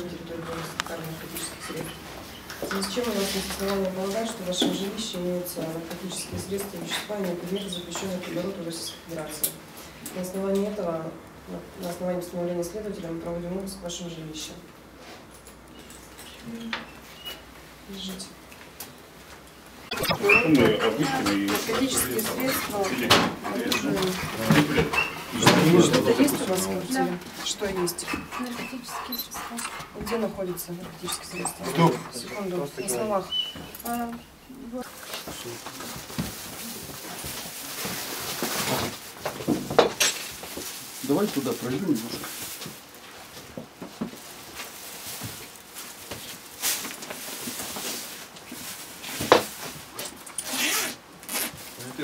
на территории наркотических средств. В связи с чем у нас есть основания полагать, что в вашем жилище имеются наркотические средства и вещества и предметы, запрещенные к обороту Российской Федерации. На основании этого, на основании установления следователя, мы проводим обыск в вашем жилище. Держите. Наркотические средства, оружие. Что-то есть у вас в квартире? Да. Что есть? Наркотические средства. Где находятся наркотические средства? Стоп. Секунду, на словах. Вот. Давай туда пройдем немножко.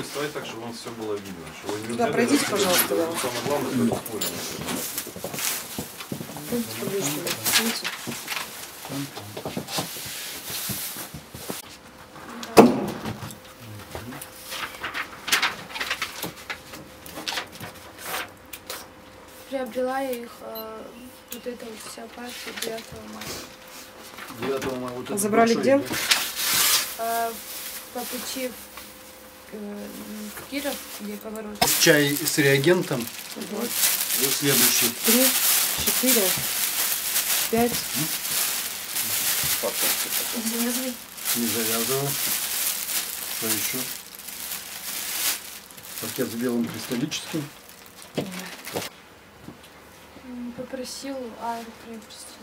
Вставай так, чтобы у нас все было видно. Да, пройдите, пожалуйста. Да. Самое главное, это спорим. Приобрела я их, вот это вот вся партия 9 мая. 9 мая вот это Забрали где? По пути в Киров, где поворот. Чай с реагентом. Вот следующий. 3, 4, 5. Завязывай. Не завязывал. Что еще? Пакет с белым кристаллическим. Попросил Айру приобрести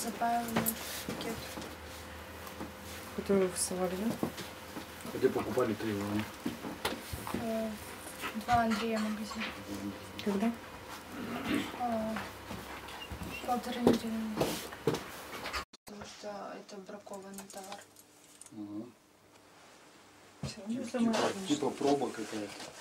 запаянный пакет. Который вы фасовали, да? Где покупали 3 вона? 2 Андрея магазин. Когда? 1,5 недели. Потому что это бракованный товар. Типа проба какая-то.